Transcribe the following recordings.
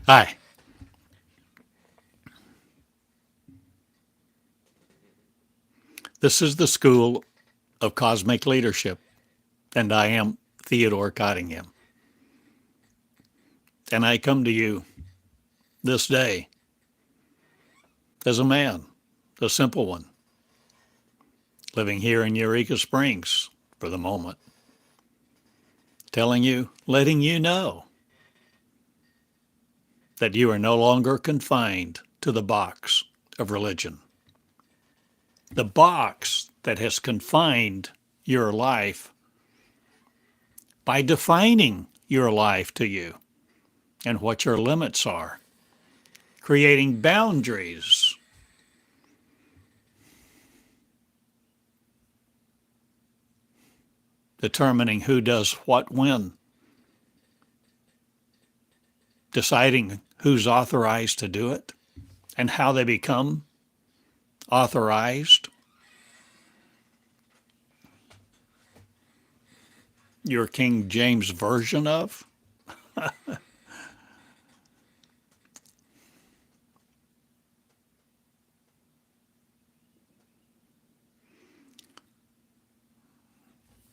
Hi, this is the School of Cosmic Leadership, and I am Theodore Cottingham. And I come to you this day as a man, a simple one, living here in Eureka Springs for the moment, telling you, letting you know that you are no longer confined to the box of religion. The box that has confined your life by defining your life to you and what your limits are, creating boundaries, determining who does what when, deciding who's authorized to do it and how they become authorized. Your King James version of.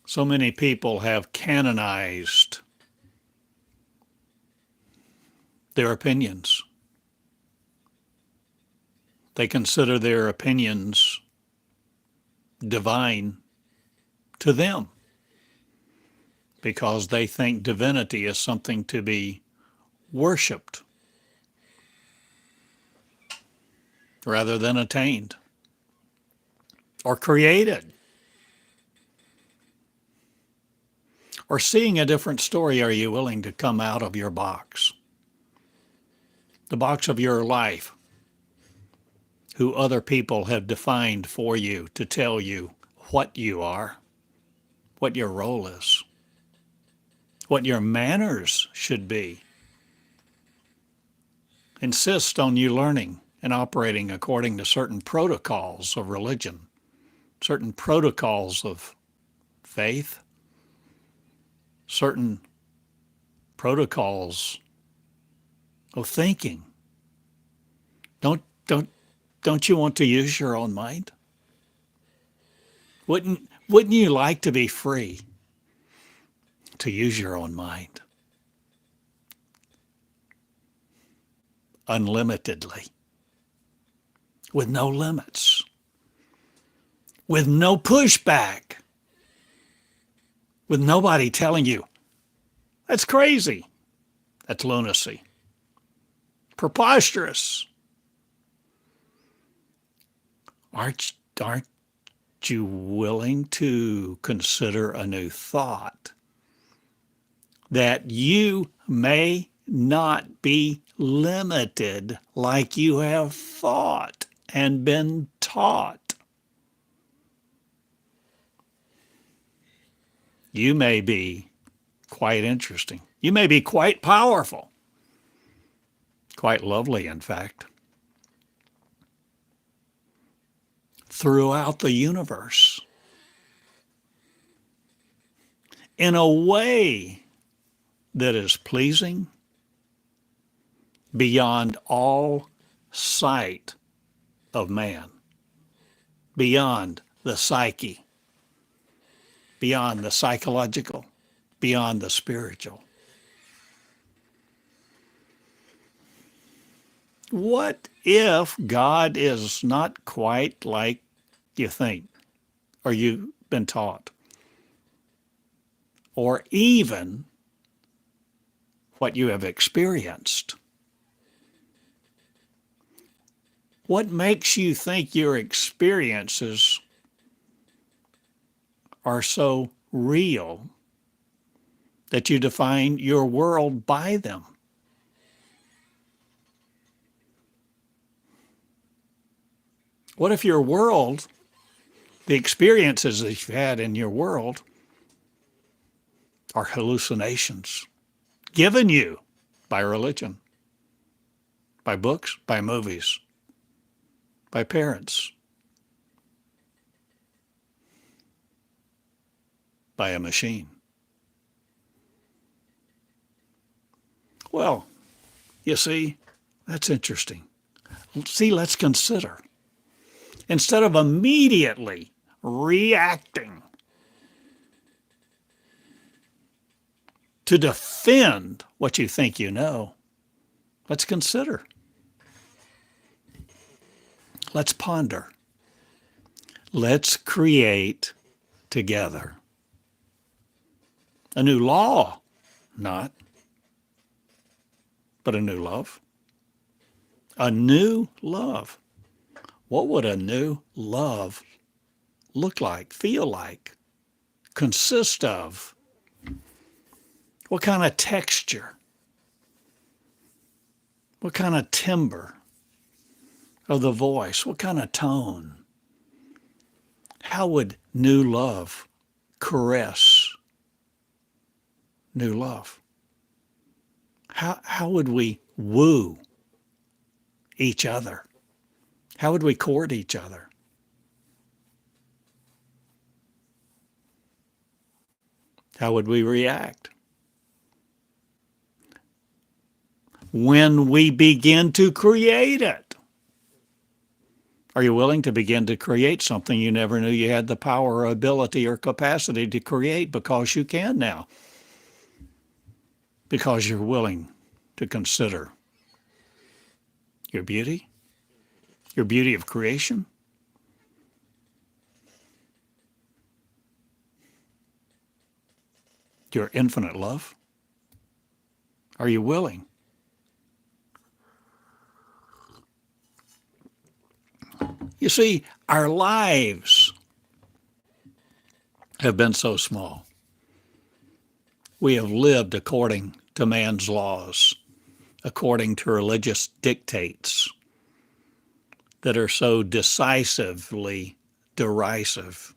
So many people have canonized their opinions. They consider their opinions divine to them because they think divinity is something to be worshiped rather than attained or created. Or seeing a different story, are you willing to come out of your box? The box of your life, who other people have defined for you to tell you what you are, what your role is, what your manners should be. Insist on you learning and operating according to certain protocols of religion, certain protocols of faith, certain protocols of thinking. Don't don't don't you want to use your own mind? Wouldn't you like to be free to use your own mind unlimitedly, with no limits, with no pushback, with nobody telling you that's crazy, that's lunacy, preposterous? Aren't you willing to consider a new thought that you may not be limited like you have thought and been taught? You may be quite interesting. You may be quite powerful, quite lovely, in fact, throughout the universe in a way that is pleasing beyond all sight of man, beyond the psyche, beyond the psychological, beyond the spiritual. What if God is not quite like you think or you've been taught, or even what you have experienced? What makes you think your experiences are so real that you define your world by them? What if your world, the experiences that you've had in your world, are hallucinations given you by religion, by books, by movies, by parents, by a machine? Well, You see, that's interesting. See, let's consider. Instead of immediately reacting to defend what you think you know, let's consider. Let's ponder. Let's create together. A new law, not, but a new love. A new love. What would a new love look like, feel like, consist of? What kind of texture? What kind of timbre of the voice? What kind of tone? How would new love caress new love? How would we woo each other? How would we court each other? How would we react? When we begin to create it. Are you willing to begin to create something you never knew you had the power or ability or capacity to create, because you can now? Because you're willing to consider your beauty of creation, your infinite love. Are you willing? You see, our lives have been so small. We have lived according to man's laws, according to religious dictates that are so decisively derisive,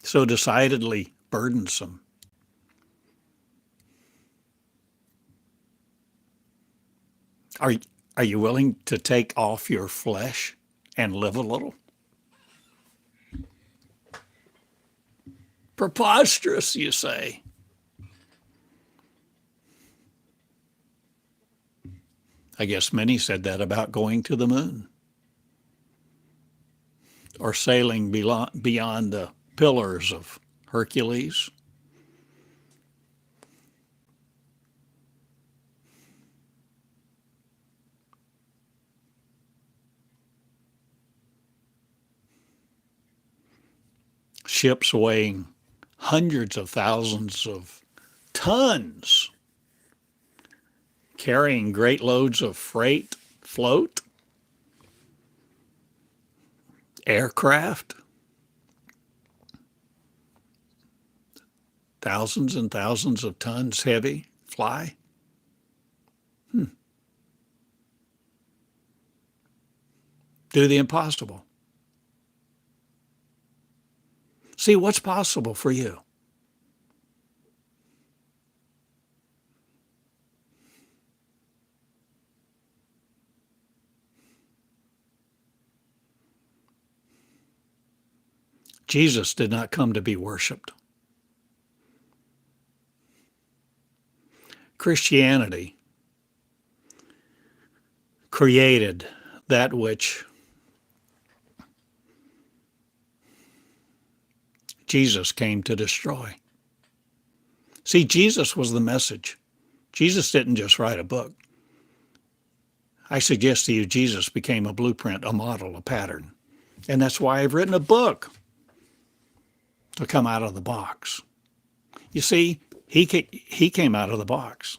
so decidedly burdensome. Are you willing to take off your flesh and live a little? Preposterous, you say. I guess many said that about going to the moon or sailing beyond the pillars of Hercules. Ships weighing hundreds of thousands of tons, carrying great loads of freight, float, aircraft, thousands and thousands of tons heavy, fly. Do the impossible. See what's possible for you. Jesus did not come to be worshiped. Christianity created that which Jesus came to destroy. See, Jesus was the message. Jesus didn't just write a book. I suggest to you, Jesus became a blueprint, a model, a pattern. And that's why I've written a book, to come out of the box. You see, he came out of the box.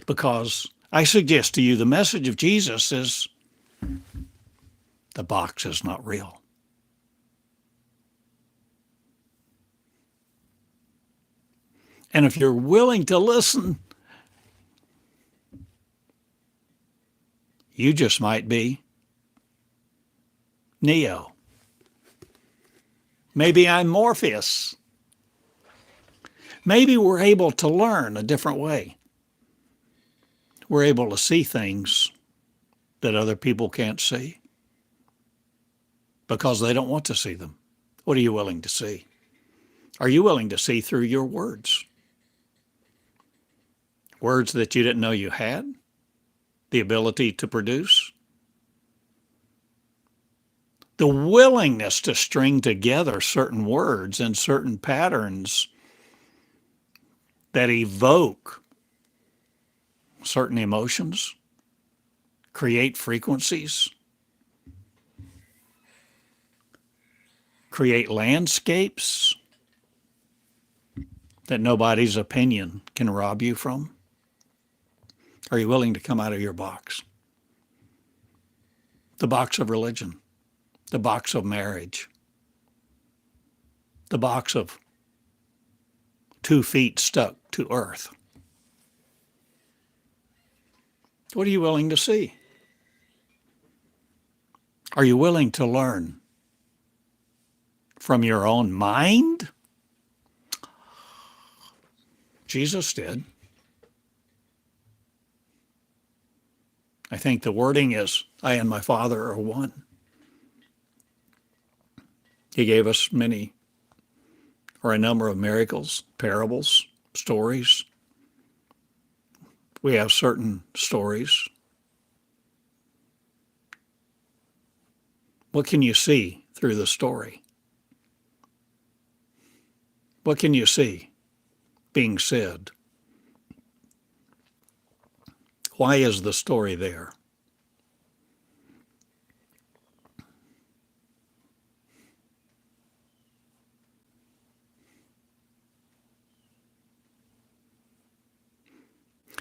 Because I suggest to you, the message of Jesus is the box is not real. And if you're willing to listen, you just might be Neo. Maybe I'm Morpheus. Maybe we're able to learn a different way. We're able to see things that other people can't see because they don't want to see them. What are you willing to see? Are you willing to see through your words? words that you didn't know you had, the ability to produce, the willingness to string together certain words and certain patterns that evoke certain emotions, create frequencies, create landscapes that nobody's opinion can rob you from? Are you willing to come out of your box? The box of religion, the box of marriage, the box of 2 feet stuck to earth. What are you willing to see? Are you willing to learn from your own mind? Jesus did. I think the wording is, I and my Father are one. He gave us many, or a number of miracles, parables, stories. We have certain stories. What can you see through the story? What can you see being said? Why is the story there?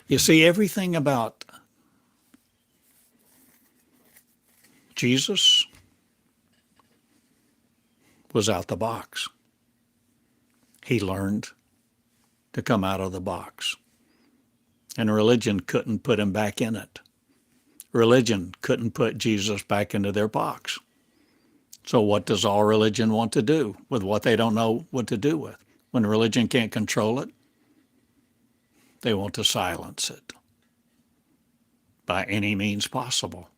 You see, everything about Jesus was out the box. He learned to come out of the box. And religion couldn't put him back in it. Religion couldn't put Jesus back into their box. So what does all religion want to do with what they don't know what to do with? When religion can't control it, they want to silence it by any means possible.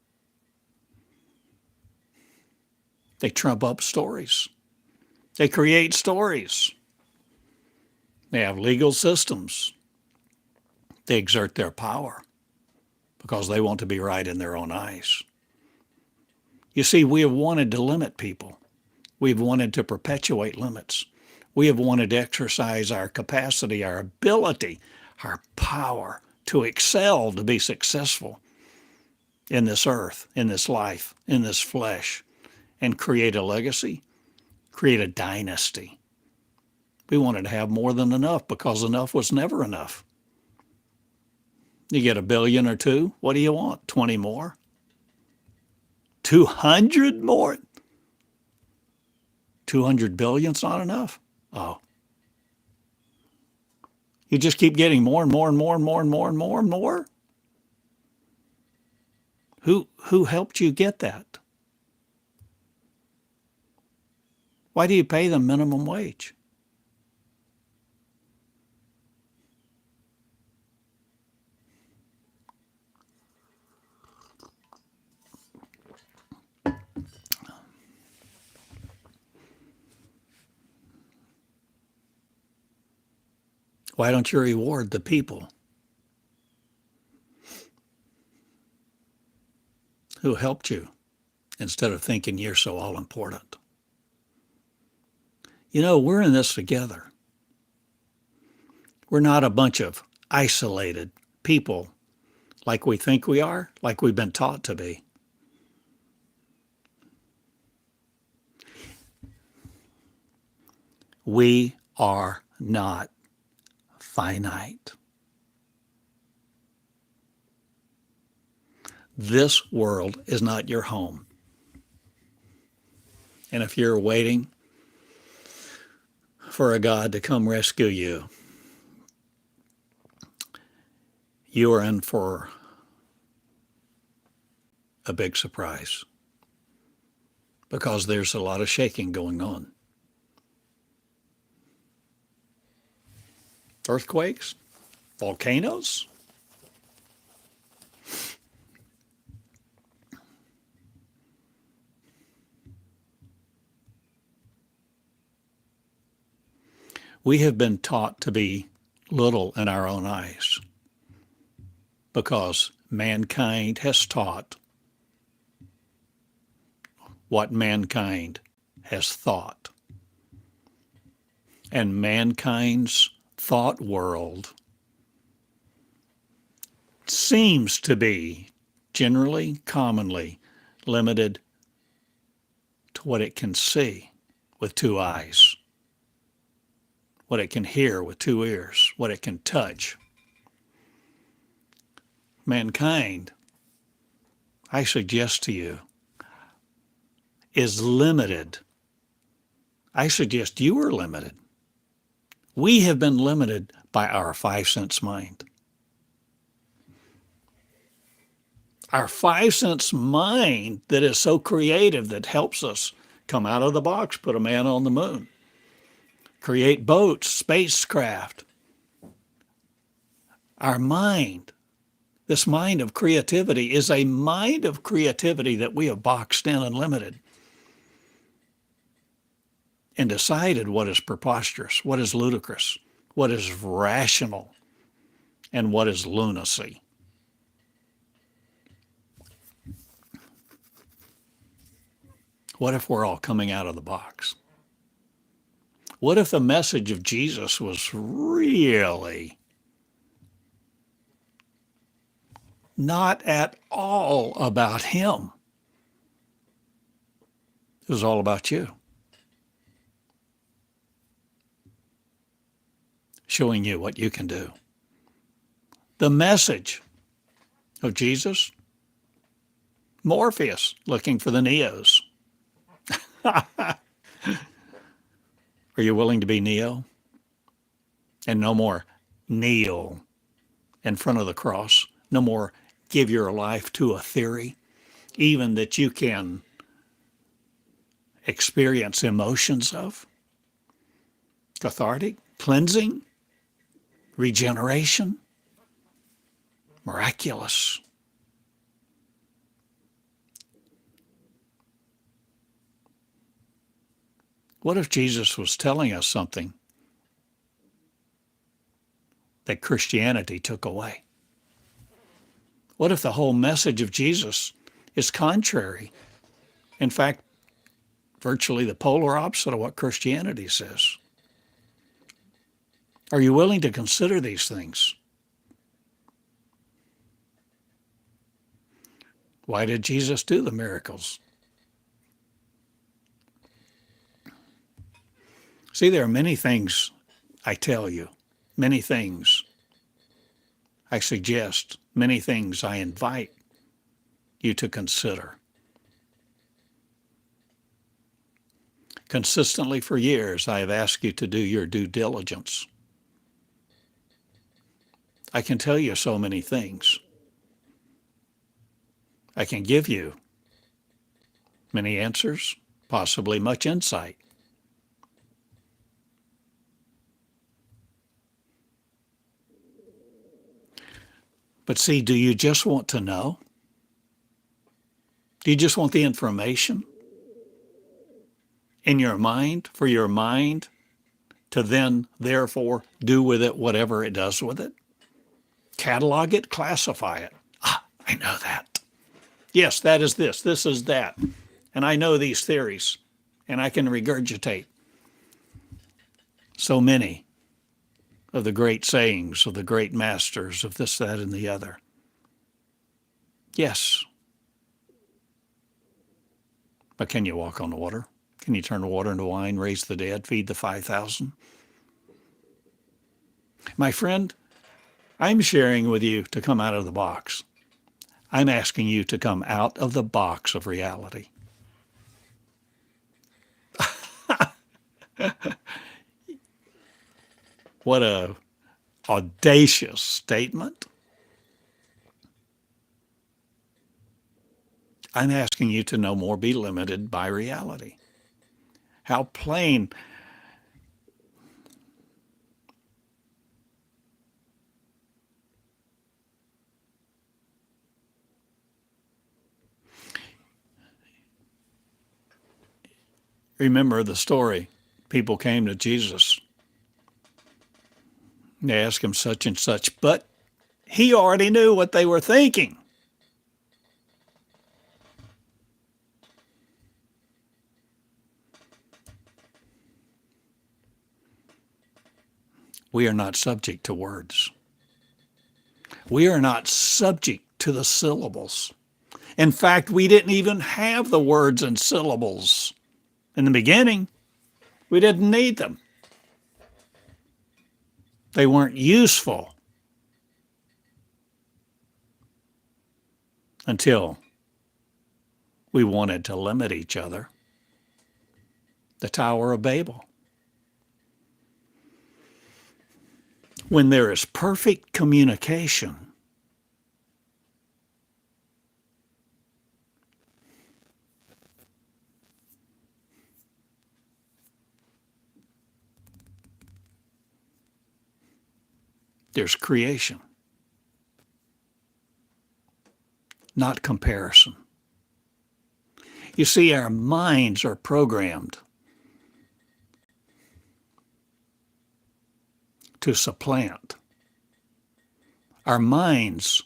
They trump up stories. They create stories. They have legal systems. They exert their power because they want to be right in their own eyes. You see, we have wanted to limit people. We've wanted to perpetuate limits. We have wanted to exercise our capacity, our ability, our power to excel, to be successful in this earth, in this life, in this flesh, and create a legacy, create a dynasty. We wanted to have more than enough because enough was never enough. You get $1 billion or $2 billion, what do you want? 20 more? 200 more? 200 billion's not enough? Oh. You just keep getting more and more and more and more and more and more and more? Who helped you get that? Why do you pay them minimum wage? Why don't you reward the people who helped you instead of thinking you're so all important? You know, we're in this together. We're not a bunch of isolated people like we think we are, like we've been taught to be. We are not finite. This world is not your home. And if you're waiting for a God to come rescue you, you are in for a big surprise because there's a lot of shaking going on. Earthquakes, volcanoes. We have been taught to be little in our own eyes. because mankind has taught what mankind has thought. And mankind's thought world seems to be generally, commonly limited to what it can see with two eyes, what it can hear with two ears, what it can touch. Mankind, I suggest to you, is limited. I suggest you are limited. We have been limited by our five-sense mind. Our five-sense mind that is so creative, that helps us come out of the box, put a man on the moon, create boats, spacecraft. Our mind, this mind of creativity, is a mind of creativity that we have boxed in and limited and decided what is preposterous, what is ludicrous, what is rational, and what is lunacy. What if we're all coming out of the box? What if the message of Jesus was really not at all about him? It was all about you. Showing you what you can do. The message of Jesus, Morpheus looking for the Neos. Are you willing to be Neo? And no more kneel in front of the cross. No more give your life to a theory, even that you can experience emotions of. Cathartic, cleansing, regeneration, miraculous. What if Jesus was telling us something that Christianity took away? What if the whole message of Jesus is contrary? In fact, virtually the polar opposite of what Christianity says. Are you willing to consider these things? Why did Jesus do the miracles? See, there are many things I tell you, many things I suggest, many things I invite you to consider. Consistently for years, I have asked you to do your due diligence. I can tell you so many things. I can give you many answers, possibly much insight. But see, do you just want to know? Do you just want the information in your mind, for your mind to then, therefore, do with it whatever it does with it? Catalog it, classify it. Ah, I know that. Yes, that is this is that. And I know these theories, and I can regurgitate so many of the great sayings of the great masters of this, that, and the other. Yes. But can you walk on the water? Can you turn the water into wine, raise the dead, feed the 5,000? My friend, I'm sharing with you to come out of the box. I'm asking you to come out of the box of reality. What a audacious statement. I'm asking you to no more be limited by reality. How plain. Remember the story. People came to Jesus. They asked him such and such, but He already knew what they were thinking. We are not subject to words. We are not subject to the syllables. In fact, we didn't even have the words and syllables in the beginning. We didn't need them. They weren't useful until we wanted to limit each other. The Tower of Babel. When there is perfect communication, there's creation, not comparison. You see, our minds are programmed to supplant. Our minds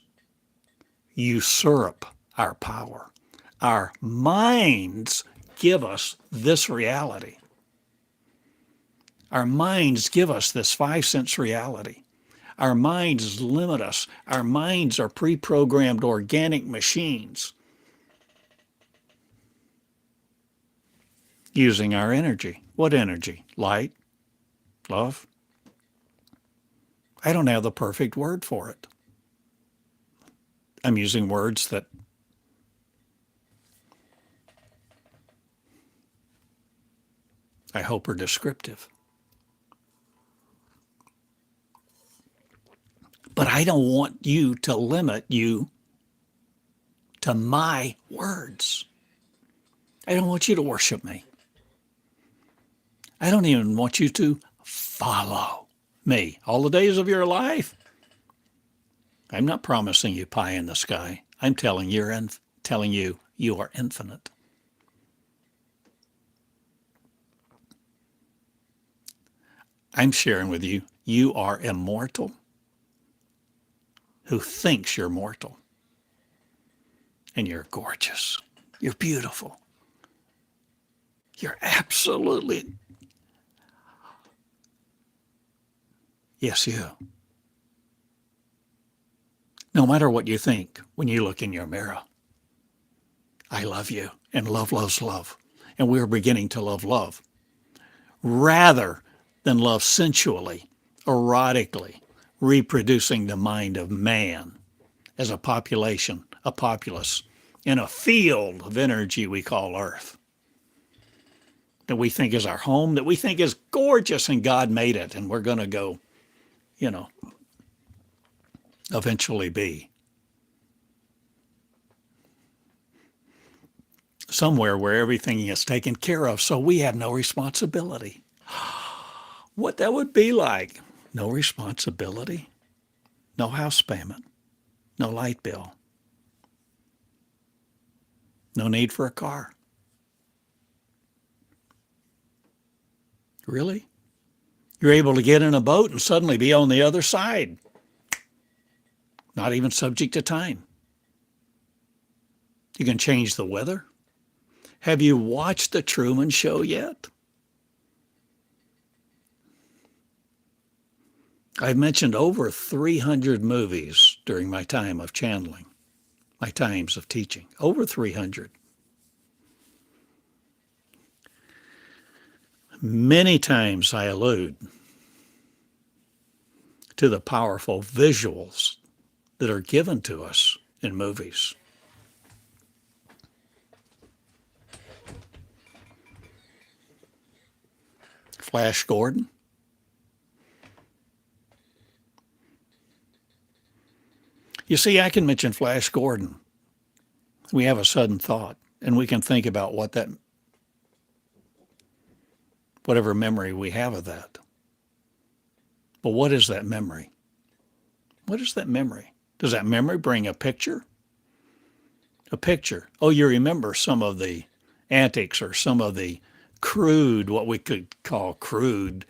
usurp our power. Our minds give us this reality. Our minds give us this 5 sense reality. Our minds limit us. Our minds are pre-programmed organic machines using our energy. What energy? Light? Love? I don't have the perfect word for it. I'm using words that I hope are descriptive. But I don't want you to limit you to my words. I don't want you to worship me. I don't even want you to follow me all the days of your life. I'm not promising you pie in the sky. I'm telling you you are infinite. I'm sharing with you, you are immortal who thinks you're mortal. And you're gorgeous. You're beautiful. You're absolutely, yes, you. No matter what you think when you look in your mirror, I love you, and love loves love. And we're beginning to love love rather than love sensually, erotically, reproducing the mind of man as a population, a populace, in a field of energy we call Earth, that we think is our home, that we think is gorgeous, and God made it, and we're going to go, eventually be somewhere where everything is taken care of, so we have no responsibility. What that would be like. No responsibility, no house payment, no light bill, no need for a car. Really? You're able to get in a boat and suddenly be on the other side, not even subject to time. You can change the weather. Have you watched the Truman Show yet? I've mentioned over 300 movies during my time of channeling, my times of teaching, over 300. Many times I allude to the powerful visuals that are given to us in movies. Flash Gordon. You see, I can mention Flash Gordon. We have a sudden thought, and we can think about whatever memory we have of that. But what is that memory? What is that memory? Does that memory bring a picture? A picture. Oh, you remember some of the antics or some of the crude, what we could call crude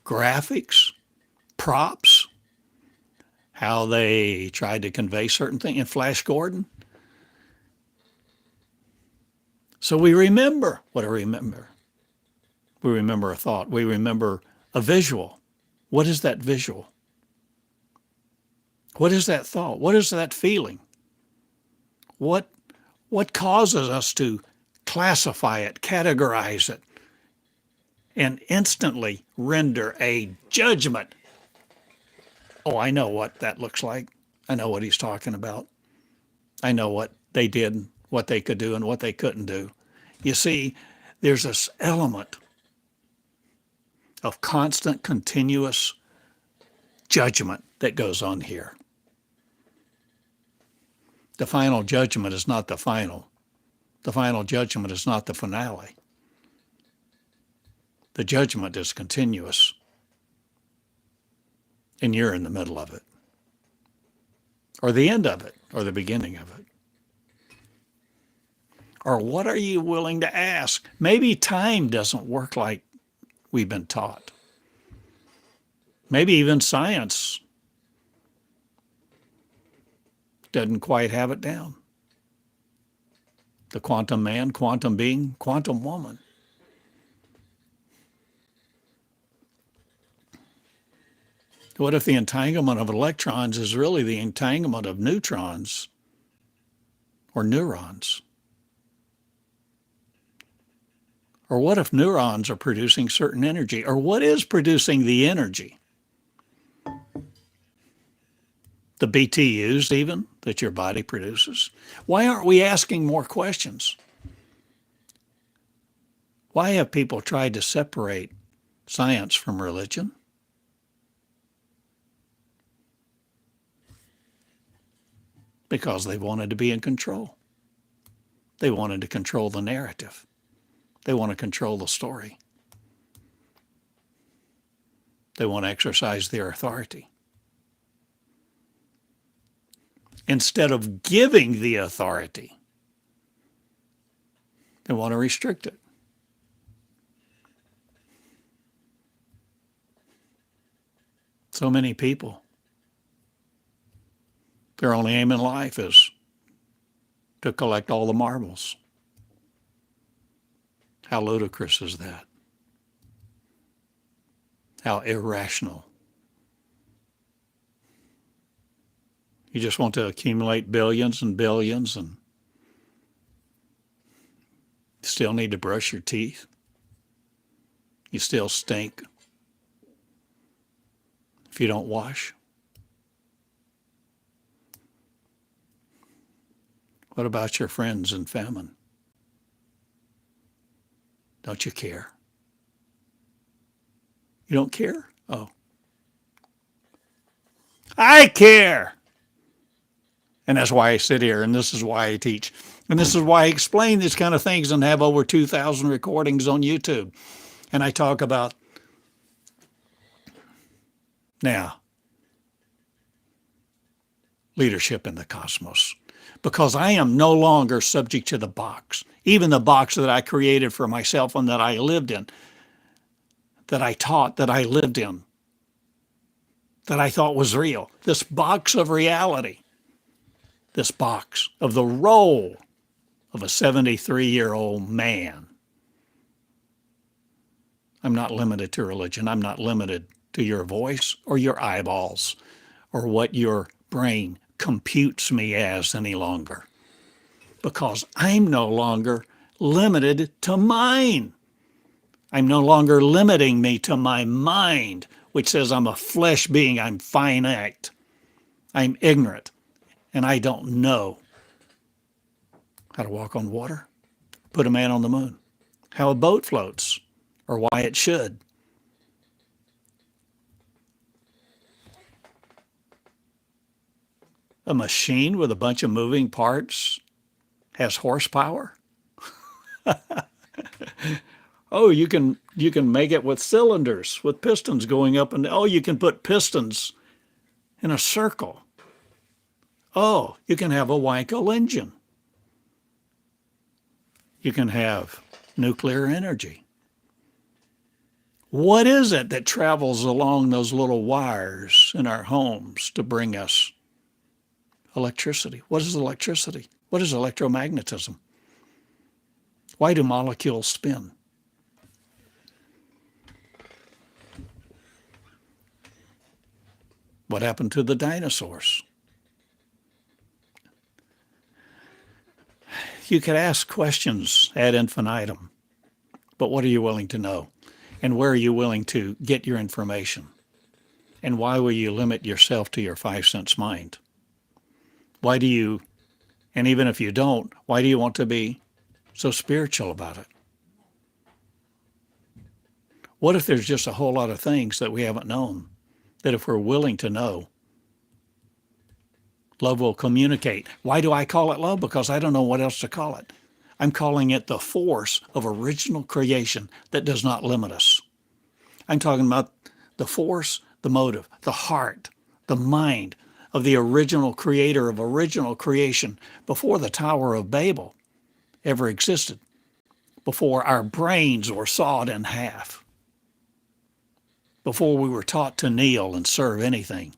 graphics, props, how they tried to convey certain things in Flash Gordon. So we remember. What do we remember? We remember a thought. We remember a visual. What is that visual? What is that thought? What is that feeling? What causes us to classify it, categorize it, and instantly render a judgment? Oh, I know what that looks like. I know what he's talking about. I know what they did, what they could do, and what they couldn't do. You see, there's this element of constant, continuous judgment that goes on here. The final judgment is not the final. The final judgment is not the finale. The judgment is continuous, and you're in the middle of it, or the end of it, or the beginning of it. Or what are you willing to ask? Maybe time doesn't work like we've been taught. Maybe even science doesn't quite have it down. The quantum man, quantum being, quantum woman. What if the entanglement of electrons is really the entanglement of neutrons or neurons? Or what if neurons are producing certain energy? Or what is producing the energy? The BTUs even that your body produces? Why aren't we asking more questions? Why have people tried to separate science from religion? Because they wanted to be in control. They wanted to control the narrative. They want to control the story. They want to exercise their authority. Instead of giving the authority, they want to restrict it. So many people, their only aim in life is to collect all the marbles. How ludicrous is that? How irrational. You just want to accumulate billions and billions and still need to brush your teeth. You still stink if you don't wash. What about your friends in famine? Don't you care? You don't care? Oh. I care! And that's why I sit here, and this is why I teach. And this is why I explain these kind of things and have over 2,000 recordings on YouTube. And I talk about, now, leadership in the cosmos. Because I am no longer subject to the box, even the box that I created for myself and that I lived in, that I taught, that I lived in, that I thought was real. This box of reality, this box of the role of a 73-year-old man. I'm not limited to religion. I'm not limited to your voice or your eyeballs or what your brain computes me as any longer, because I'm no longer limited to mine. I'm no longer limiting me to my mind, which says I'm a flesh being, I'm finite, I'm ignorant, and I don't know how to walk on water, put a man on the moon, how a boat floats, or why it should. A machine with a bunch of moving parts has horsepower? Oh, you can make it with cylinders, with pistons going up, and oh, you can put pistons in a circle. Oh, you can have a Wankel engine. You can have nuclear energy. What is it that travels along those little wires in our homes to bring us electricity? What is electricity? What is electromagnetism? Why do molecules spin? What happened to the dinosaurs? You could ask questions ad infinitum, but what are you willing to know? And where are you willing to get your information? And why will you limit yourself to your five sense mind? Why do you, and even if you don't, why do you want to be so spiritual about it? What if there's just a whole lot of things that we haven't known, that if we're willing to know, love will communicate? Why do I call it love? Because I don't know what else to call it. I'm calling it the force of original creation that does not limit us. I'm talking about the force, the motive, the heart, the mind of the original creator of original creation before the Tower of Babel ever existed, before our brains were sawed in half, before we were taught to kneel and serve anything,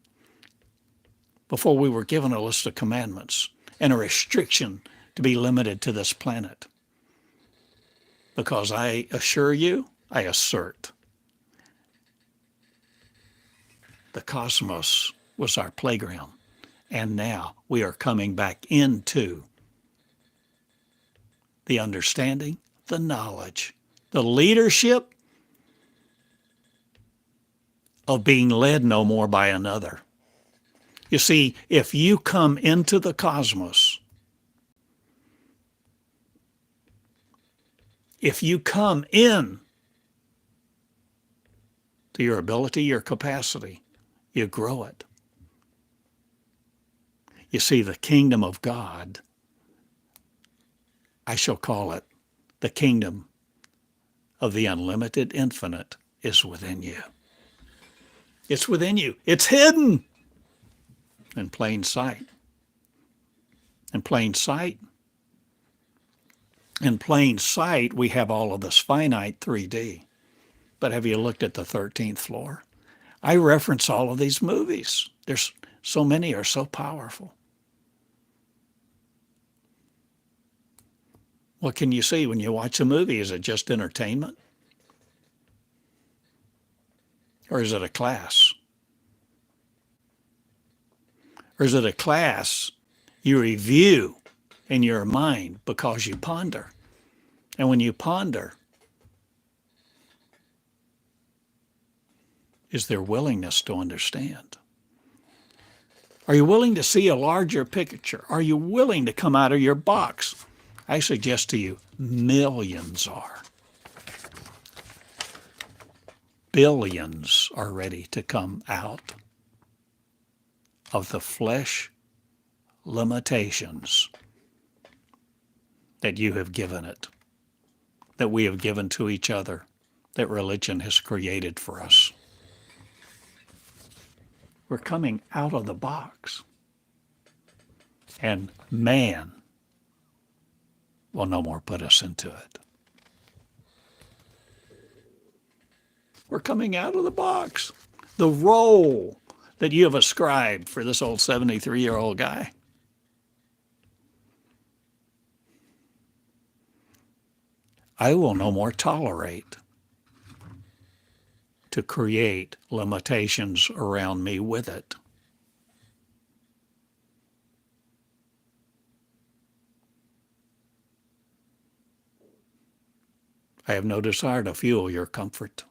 before we were given a list of commandments and a restriction to be limited to this planet. Because I assure you, I assert, the cosmos was our playground, and now we are coming back into the understanding, the knowledge, the leadership of being led no more by another. You see, if you come into the cosmos, if you come in to your ability, your capacity, you grow it. You see, the kingdom of God, I shall call it the kingdom of the unlimited infinite, is within you. It's within you. It's hidden in plain sight. In plain sight. In plain sight, we have all of this finite 3D. But have you looked at the 13th floor? I reference all of these movies. There's so many are so powerful. What can you see when you watch a movie? Is it just entertainment? Or is it a class? Or is it a class you review in your mind because you ponder? And when you ponder, is there willingness to understand? Are you willing to see a larger picture? Are you willing to come out of your box? I suggest to you, millions are. Billions are ready to come out of the flesh limitations that you have given it, that we have given to each other, that religion has created for us. We're coming out of the box. And man will no more put us into it. We're coming out of the box. The role that you have ascribed for this old 73-year-old guy, I will no more tolerate to create limitations around me with it. I have no desire to fuel your comfort.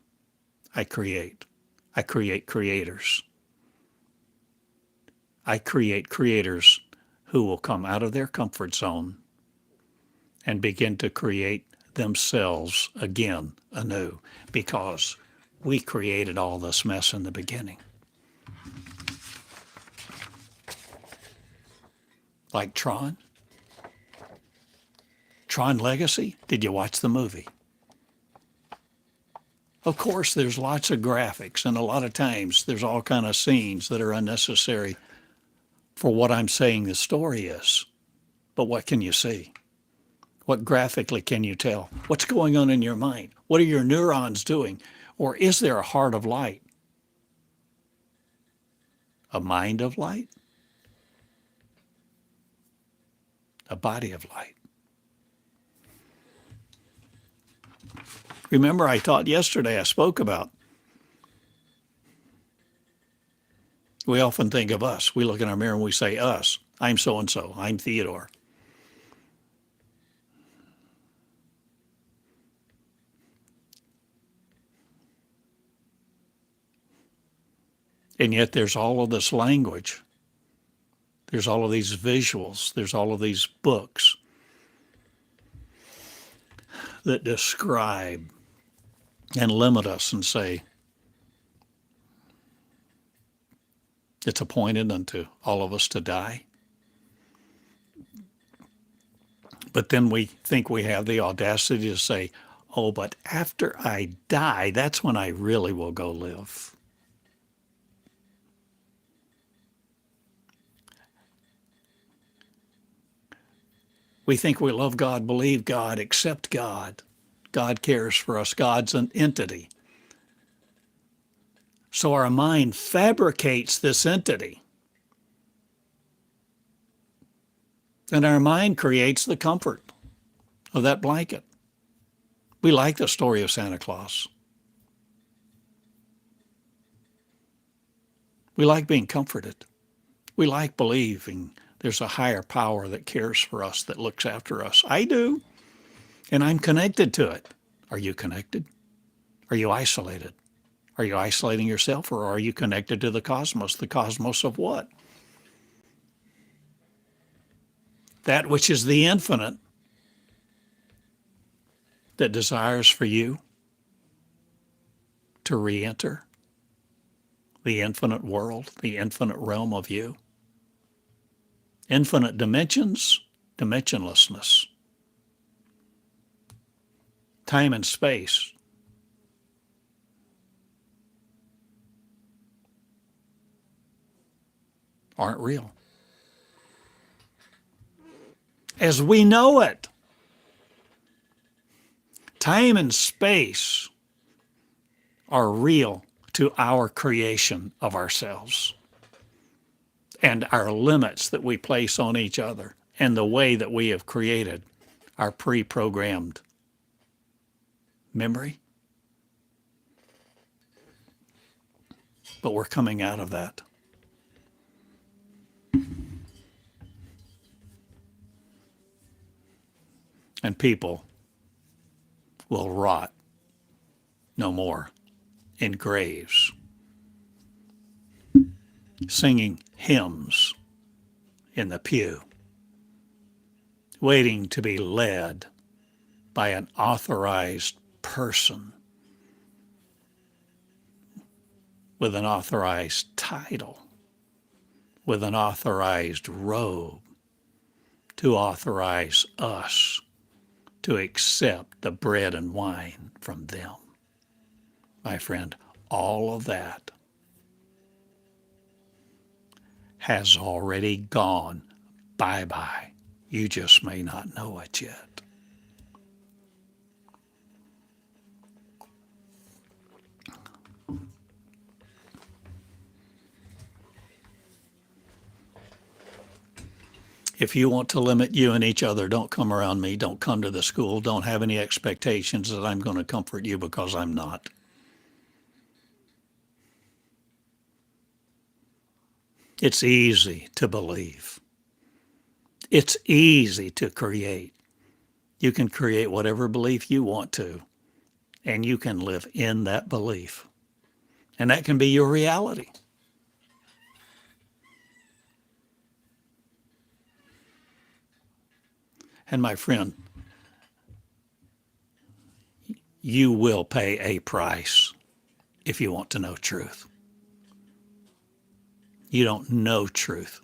I create. I create creators. I create creators who will come out of their comfort zone and begin to create themselves again anew, because we created all this mess in the beginning. Like Tron Legacy, did you watch the movie? Of course, there's lots of graphics, and a lot of times there's all kind of scenes that are unnecessary for what I'm saying the story is. But what can you see? What graphically can you tell? What's going on in your mind? What are your neurons doing Or is there a heart of light? A mind of light? A body of light? Remember, I taught yesterday, I spoke about, we often think of us. We look in our mirror and we say, us. I'm so-and-so. I'm Theodore. And yet there's all of this language. There's all of these visuals. There's all of these books that describe and limit us and say, it's appointed unto all of us to die. But then we think we have the audacity to say, oh, but after I die, that's when I really will go live. We think we love God, believe God, accept God. God cares for us. God's an entity. So our mind fabricates this entity. And our mind creates the comfort of that blanket. We like the story of Santa Claus. We like being comforted. We like believing there's a higher power that cares for us, that looks after us. I do, and I'm connected to it. Are you connected? Are you isolated? Are you isolating yourself, or are you connected to the cosmos? The cosmos of what? That which is the infinite, that desires for you to re-enter the infinite world, the infinite realm of you. Infinite dimensions, dimensionlessness. Time and space. Aren't real. As we know it, time and space are real to our creation of ourselves and our limits that we place on each other and the way that we have created our pre-programmed memory. But we're coming out of that. And people will rot no more in graves, singing hymns in the pew, waiting to be led by an authorized person with an authorized title, with an authorized robe, to authorize us to accept the bread and wine from them. My friend, all of that has already gone bye-bye. You just may not know it yet. If you want to limit you and each other, don't come around me. Don't come to the school. Don't have any expectations that I'm going to comfort you, because I'm not. It's easy to believe. It's easy to create. You can create whatever belief you want to, and you can live in that belief. And that can be your reality. And my friend, you will pay a price if you want to know truth. You don't know truth.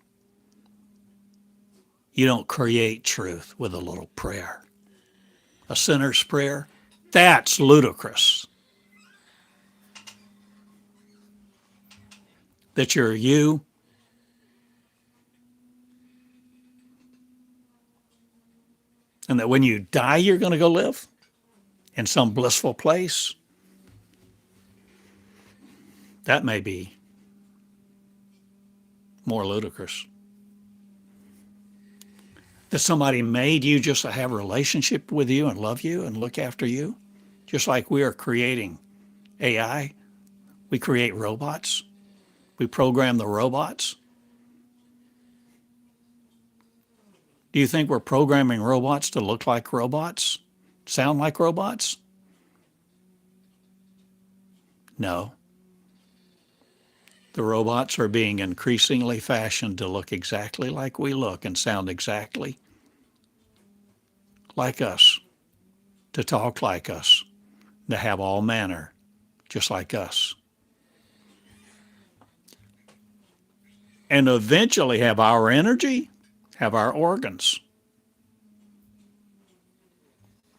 You don't create truth with a little prayer. A sinner's prayer, that's ludicrous. That you're you, and that when you die, you're going to go live in some blissful place. That may be more ludicrous. That somebody made you just to have a relationship with you and love you and look after you, just like we are creating AI. We create robots. We program the robots. Do you think we're programming robots to look like robots? Sound like robots? No. The robots are being increasingly fashioned to look exactly like we look and sound exactly like us, to talk like us, to have all manner just like us. And eventually have our energy, have our organs,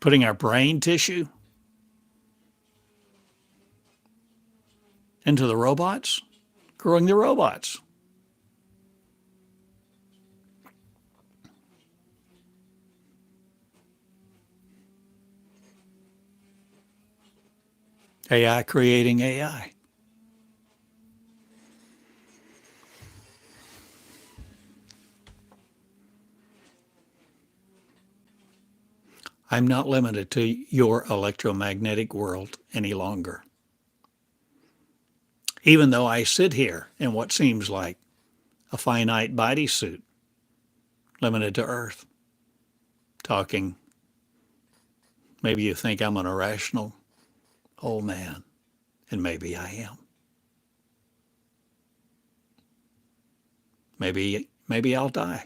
putting our brain tissue into the robots, growing the robots. AI creating AI. I'm not limited to your electromagnetic world any longer. Even though I sit here in what seems like a finite bodysuit, limited to Earth, talking, maybe you think I'm an irrational old man, and maybe I am. Maybe I'll die.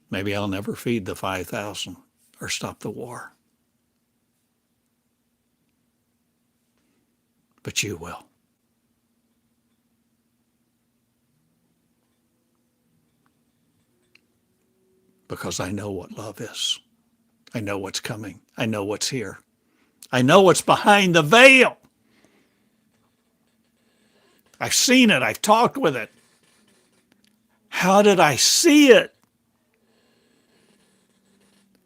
Maybe I'll never feed the 5,000 or stop the war. But you will. Because I know what love is. I know what's coming. I know what's here. I know what's behind the veil. I've seen it. I've talked with it. How did I see it?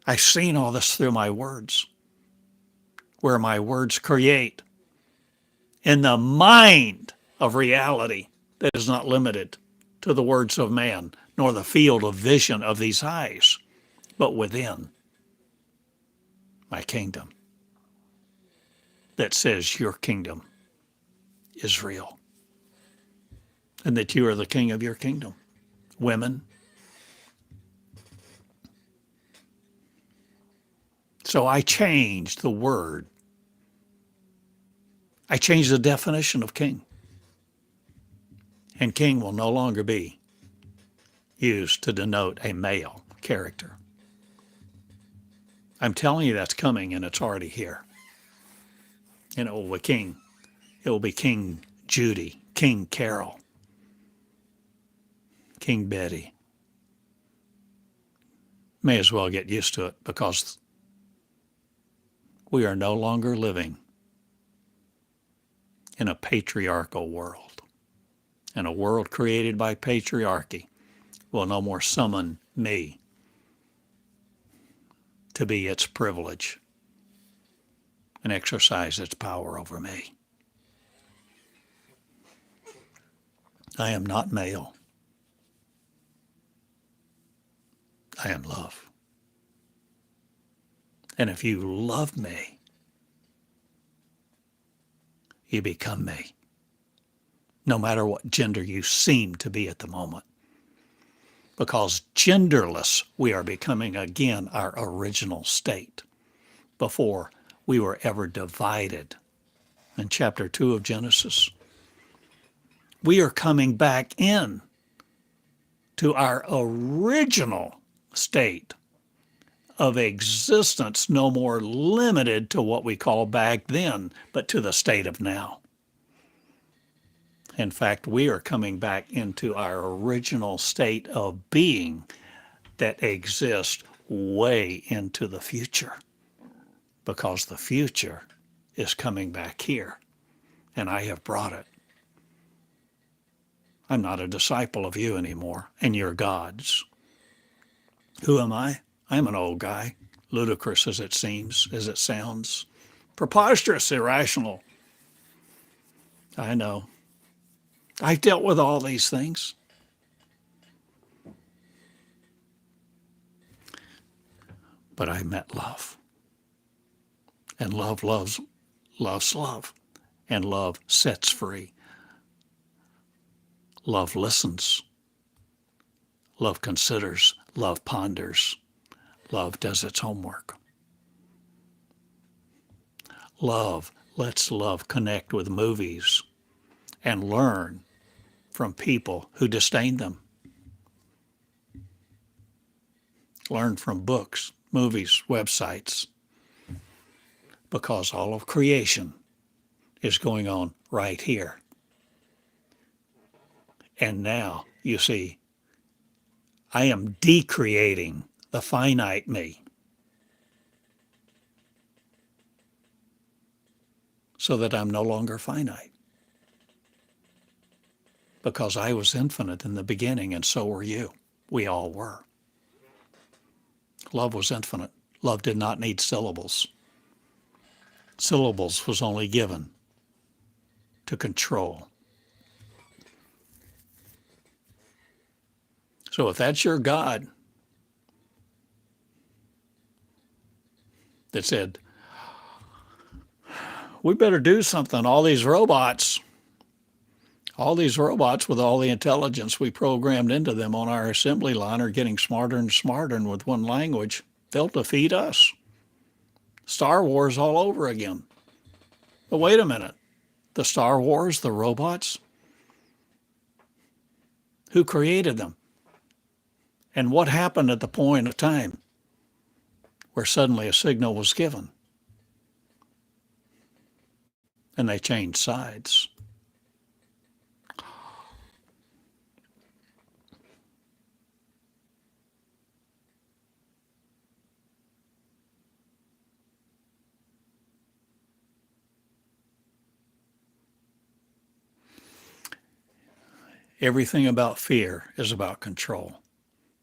I've seen all this through my words, where my words create in the mind of reality that is not limited to the words of man, nor the field of vision of these eyes, but within my kingdom that says your kingdom is real and that you are the king of your kingdom. Women. So I changed the word. I changed the definition of king. And king will no longer be used to denote a male character. I'm telling you that's coming, and it's already here. And it will be king. It will be King Judy, King Carol, King Betty. May as well get used to it, because we are no longer living in a patriarchal world. And a world created by patriarchy will no more summon me to be its privilege and exercise its power over me. I am not male. I am love. And if you love me, you become me, no matter what gender you seem to be at the moment. Because genderless, we are becoming again our original state before we were ever divided. In chapter 2 of Genesis, we are coming back in to our original state of existence, no more limited to what we call back then, but to the state of now. In fact, we are coming back into our original state of being that exists way into the future, because the future is coming back here, and I have brought it. I'm not a disciple of you anymore, and your gods. Who am I? I'm an old guy, ludicrous as it seems, as it sounds, preposterous, irrational. I know. I've dealt with all these things. But I met love. And love loves love. And love sets free. Love listens. Love considers. Love ponders. Love does its homework. Love lets love connect with movies and learn from people who disdain them. Learn from books, movies, websites, because all of creation is going on right here. And now, you see, I am decreating the finite me so that I'm no longer finite. Because I was infinite in the beginning, and so were you. We all were. Love was infinite. Love did not need syllables. Syllables was only given to control. So if that's your God that said, we better do something, all these robots with all the intelligence we programmed into them on our assembly line are getting smarter and smarter, and with one language, they'll defeat us. Star Wars all over again. But wait a minute. The Star Wars, the robots, who created them? And what happened at the point of time where suddenly a signal was given? And they changed sides. Everything about fear is about control.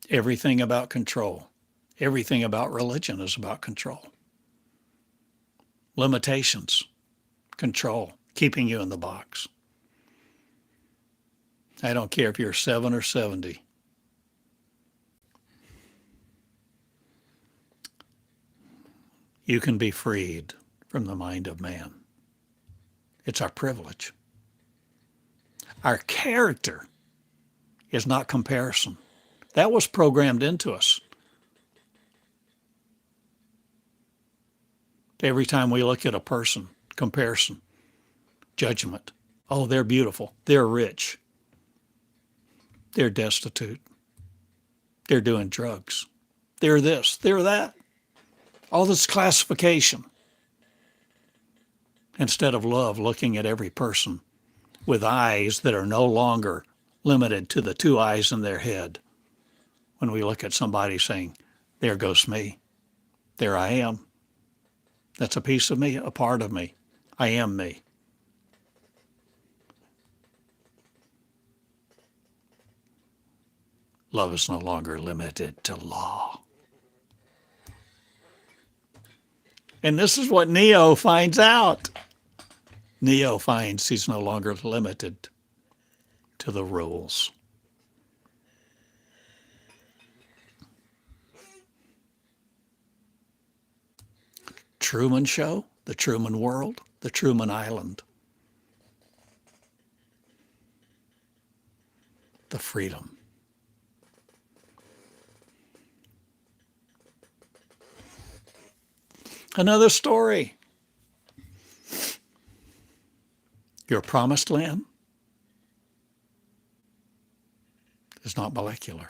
Everything about control. Everything about religion is about control. Limitations, control, keeping you in the box. I don't care if you're 7 or 70. You can be freed from the mind of man. It's our privilege. Our character is not comparison. That was programmed into us. Every time we look at a person, comparison, judgment. Oh, they're beautiful. They're rich. They're destitute. They're doing drugs. They're this. They're that. All this classification. Instead of love, looking at every person with eyes that are no longer limited to the two eyes in their head. When we look at somebody saying, there goes me. There I am. That's a piece of me, a part of me. I am me. Love is no longer limited to law. And this is what Neo finds out. Neo finds he's no longer limited to the rules. Truman Show, the Truman World, the Truman Island. The freedom. Another story. Your promised land is not molecular.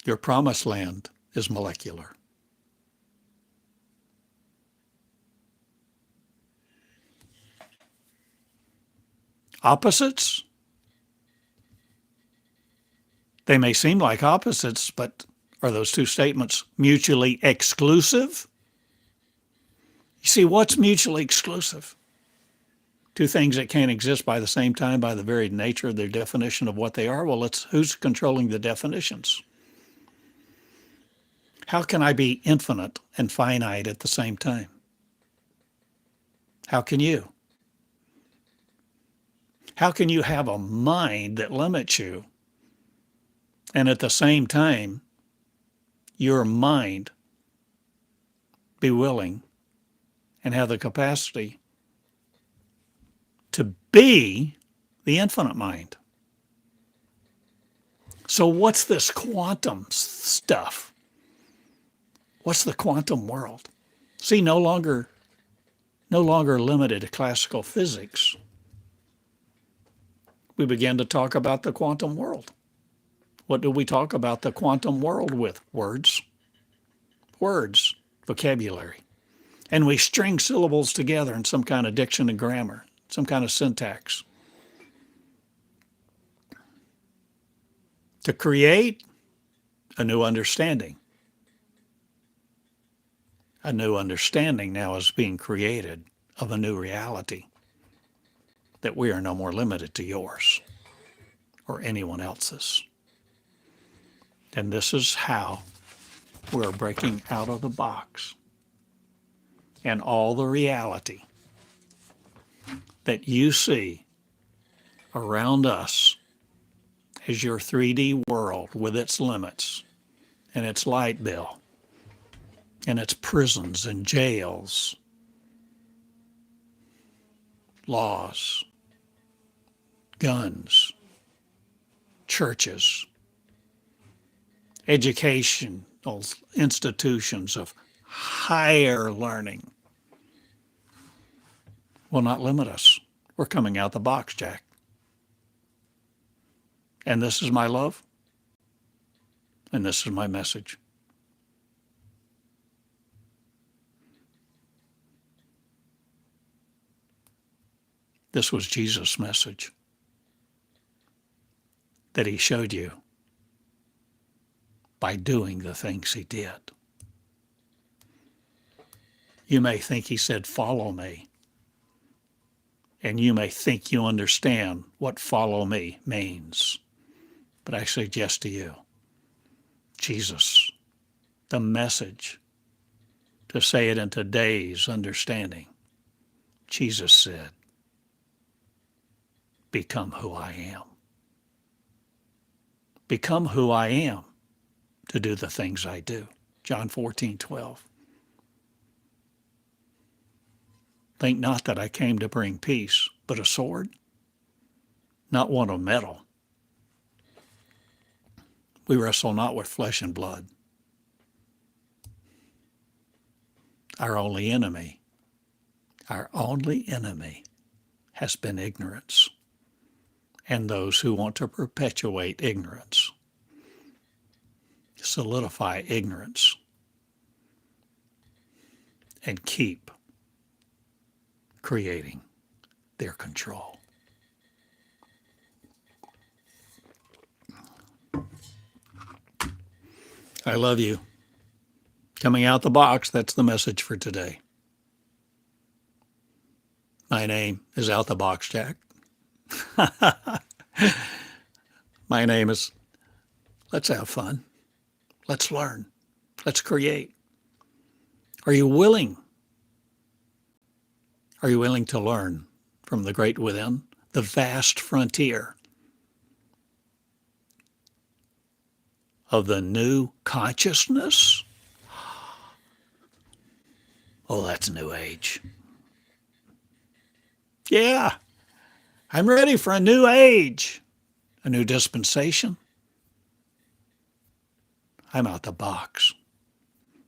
Your promised land is molecular. Opposites? They may seem like opposites, but are those two statements mutually exclusive? You see, what's mutually exclusive? Two things that can't exist by the same time by the very nature of their definition of what they are. Well, who's controlling the definitions? How can I be infinite and finite at the same time? How can you? How can you have a mind that limits you and at the same time your mind be willing and have the capacity to be the infinite mind? So what's this quantum stuff? What's the quantum world? See, no longer limited to classical physics. We began to talk about the quantum world. What do we talk about the quantum world with? Words, vocabulary. And we string syllables together in some kind of diction and grammar, some kind of syntax. To create a new understanding. A new understanding now is being created of a new reality, that we are no more limited to yours or anyone else's. And this is how we're breaking out of the box. And all the reality that you see around us is your 3D world with its limits and its light bill and its prisons and jails, laws, guns, churches, educational institutions of higher learning will not limit us. We're coming out the box, Jack. And this is my love, and this is my message. This was Jesus' message that he showed you by doing the things he did. You may think he said, follow me. And you may think you understand what follow me means. But I suggest to you, Jesus, the message, to say it in today's understanding, Jesus said, become who I am. Become who I am to do the things I do. John 14:12. Think not that I came to bring peace, but a sword, not one of metal. We wrestle not with flesh and blood. Our only enemy has been ignorance, and those who want to perpetuate ignorance, solidify ignorance, and keep creating their control. I love you. Coming out the box, that's the message for today. My name is Out the Box Jack. My name is Let's Have Fun. Let's learn. Let's create. Are you willing? Are you willing to learn from the great within, the vast frontier of the new consciousness? Oh, that's New Age. Yeah, I'm ready for a new age, a new dispensation. I'm out the box,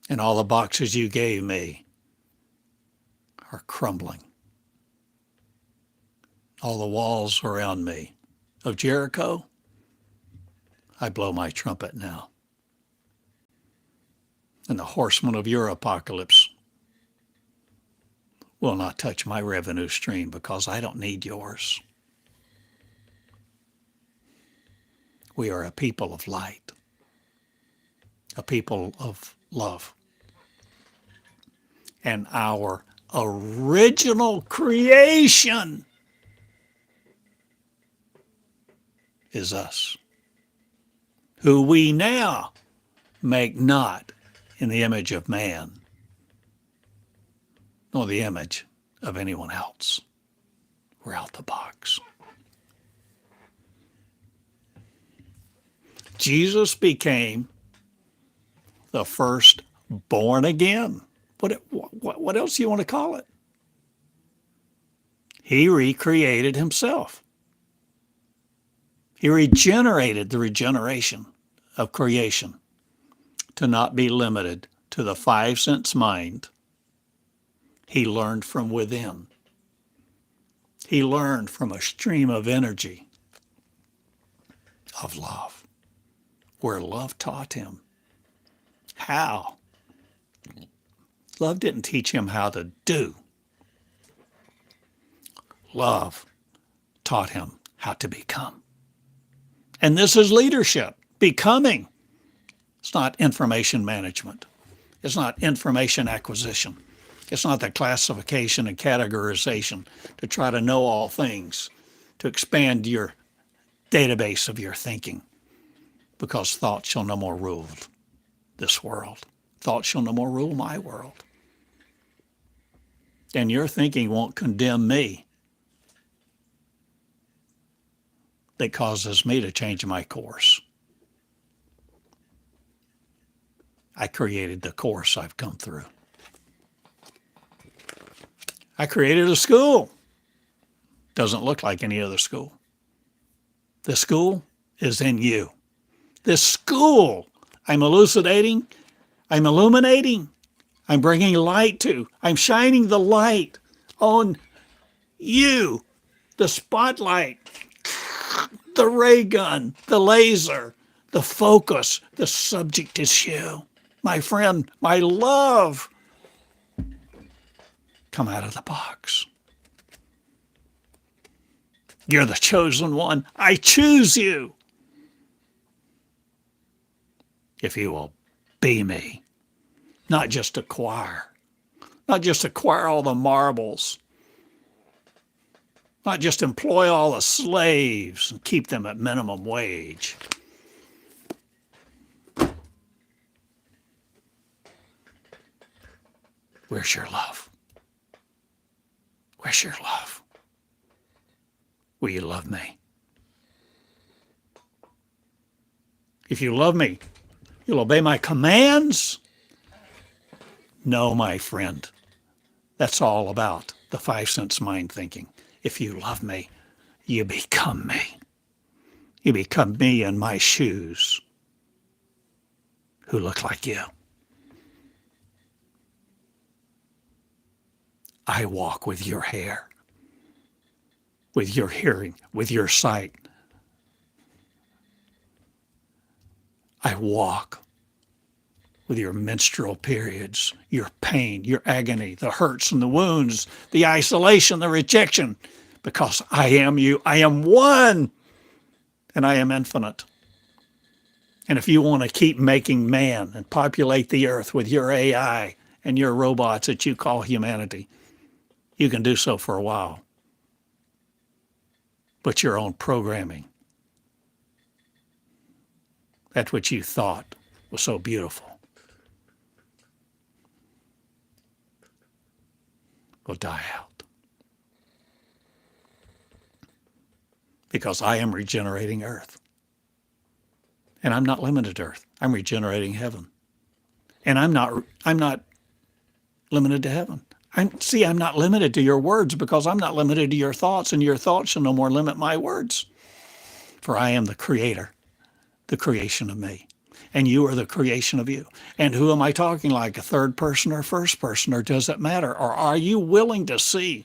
and all the boxes you gave me are crumbling. All the walls around me of Jericho, I blow my trumpet now. And the horsemen of your apocalypse will not touch my revenue stream because I don't need yours. We are a people of light, a people of love. And our original creation is us, who we now make not in the image of man, nor the image of anyone else. We're out the box. Jesus became the first born again. What else do you want to call it? He recreated himself. He regenerated the regeneration of creation to not be limited to the five sense mind. He learned from within. He learned from a stream of energy of love, where love taught him how. Love didn't teach him how to do. Love taught him how to become. And this is leadership, becoming. It's not information management. It's not information acquisition. It's not the classification and categorization to try to know all things, to expand your database of your thinking, because thought shall no more rule this world. Thought shall no more rule my world. And your thinking won't condemn me. That causes me to change my course. I created the course I've come through. I created a school. Doesn't look like any other school. The school is in you. This school I'm elucidating, I'm illuminating, I'm bringing light to, I'm shining the light on you, the spotlight, the ray gun, the laser, the focus, the subject is you. My friend, my love. Come out of the box. You're the chosen one. I choose you. If you will be me, not just acquire all the marbles, not just employ all the slaves and keep them at minimum wage. Where's your love? Where's your love? Will you love me? If you love me, you'll obey my commands? No, my friend. That's all about the five sense mind thinking. If you love me, you become me. You become me in my shoes, who look like you. I walk with your hair, with your hearing, with your sight. I walk with your menstrual periods, your pain, your agony, the hurts and the wounds, the isolation, the rejection, because I am you. I am one, and I am infinite. And if you want to keep making man and populate the earth with your AI and your robots that you call humanity, you can do so for a while. But your own programming, that which you thought was so beautiful, will die out. Because I am regenerating earth. And I'm not limited to earth. I'm regenerating heaven. And I'm not limited to heaven. I'm not limited to your words, because I'm not limited to your thoughts, and your thoughts shall no more limit my words. For I am the creator, the creation of me. And you are the creation of you. And who am I talking like, a third person or first person, or does it matter? Or are you willing to see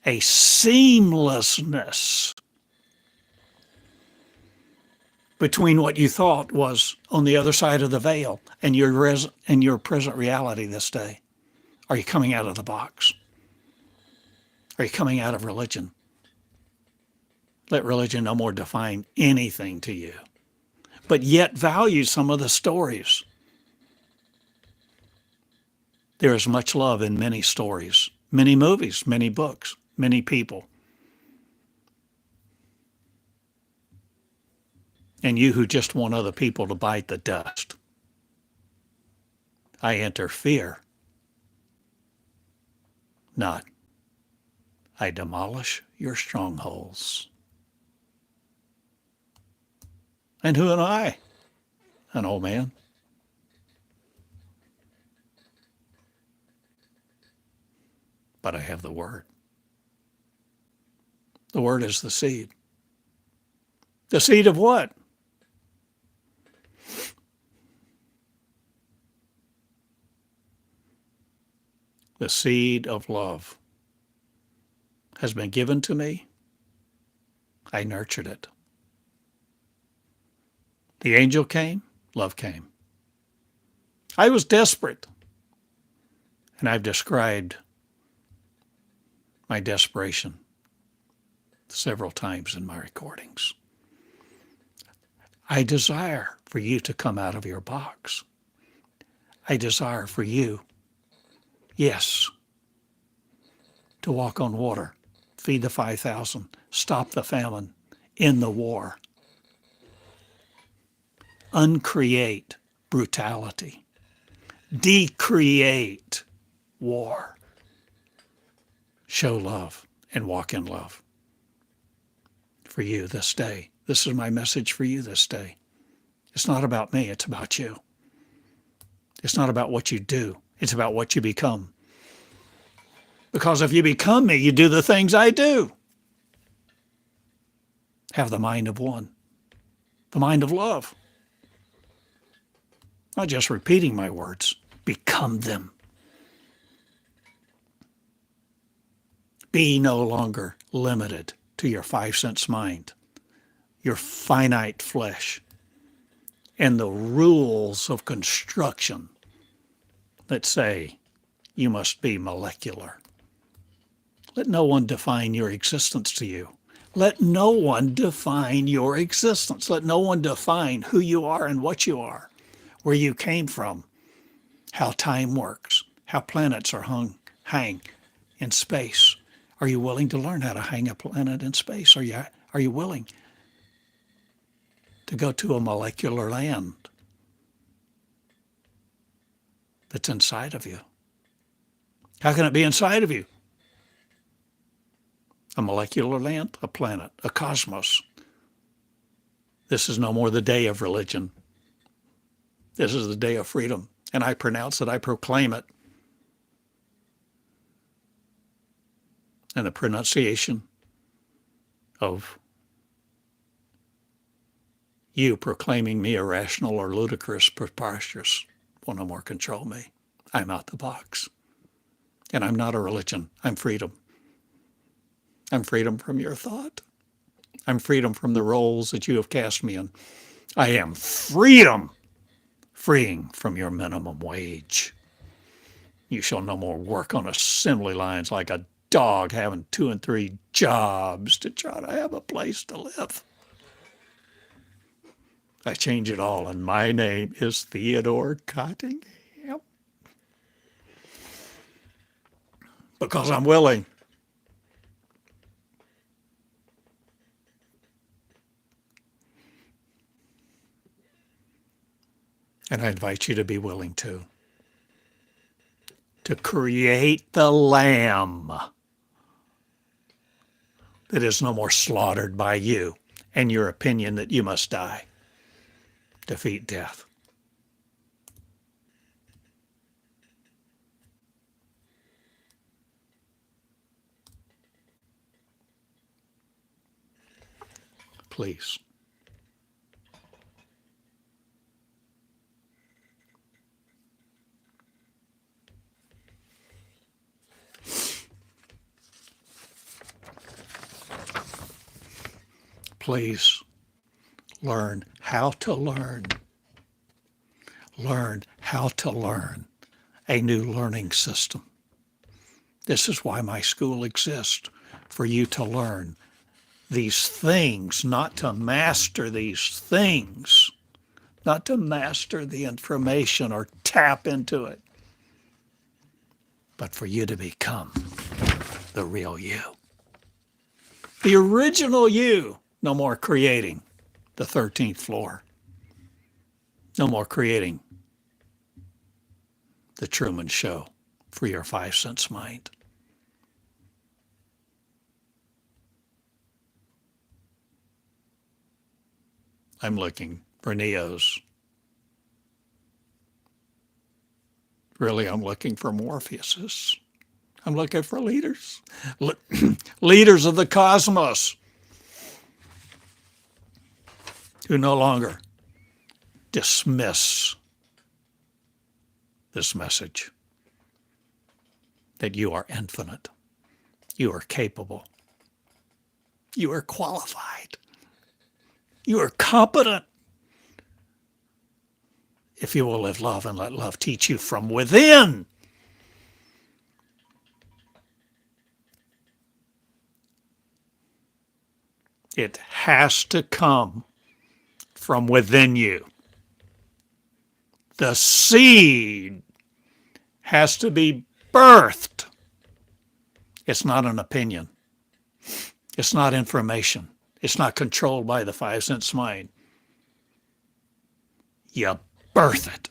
a seamlessness between what you thought was on the other side of the veil and your present reality this day? Are you coming out of the box? Are you coming out of religion? Let religion no more define anything to you, but yet value some of the stories. There is much love in many stories, many movies, many books, many people. And you who just want other people to bite the dust, I interfere, not I demolish your strongholds. And who am I? An old man. But I have the Word. The Word is the seed. The seed of what? The seed of love has been given to me. I nurtured it. The angel came, love came. I was desperate, and I've described my desperation several times in my recordings. I desire for you to come out of your box. I desire for you, yes, to walk on water, feed the 5,000, stop the famine, end the war, uncreate brutality, decreate war, show love, and walk in love. For you this day. This is my message for you this day. It's not about me, it's about you. It's not about what you do, it's about what you become. Because if you become me, you do the things I do. Have the mind of one, the mind of love. Not just repeating my words, become them. Be no longer limited to your 5 sense mind, your finite flesh, and the rules of construction that say you must be molecular. Let no one define your existence to you. Let no one define your existence. Let no one define who you are and what you are, where you came from, how time works, how planets are hang in space. Are you willing to learn how to hang a planet in space? Are you willing to go to a molecular land that's inside of you? How can it be inside of you? A molecular land, a planet, a cosmos. This is no more the day of religion. This is the day of freedom. And I pronounce it, I proclaim it. And the pronunciation of you proclaiming me irrational or ludicrous, preposterous will no more control me. I'm out the box. And I'm not a religion. I'm freedom. I'm freedom from your thought. I'm freedom from the roles that you have cast me in. I am freedom, freeing from your minimum wage. You shall no more work on assembly lines like a dog having 2 and 3 jobs to try to have a place to live. I change it all, and my name is Theodore Cottingham. Because I'm willing. And I invite you to be willing too. To create the lamb that is no more slaughtered by you and your opinion that you must die. Defeat death. Please. Please learn how to learn. Learn how to learn a new learning system. This is why my school exists, for you to learn these things, not to master these things, not to master the information or tap into it, but for you to become the real you. The original you. No more creating the 13th floor. No more creating the Truman Show for your five-sense mind. I'm looking for Neos. Really, I'm looking for Morpheuses. I'm looking for leaders. Leaders of the cosmos who no longer dismiss this message that you are infinite, you are capable, you are qualified, you are competent. If you will live love and let love teach you from within. It has to come from within you. The seed has to be birthed. It's not an opinion. It's not information. It's not controlled by the five-sense mind. You birth it.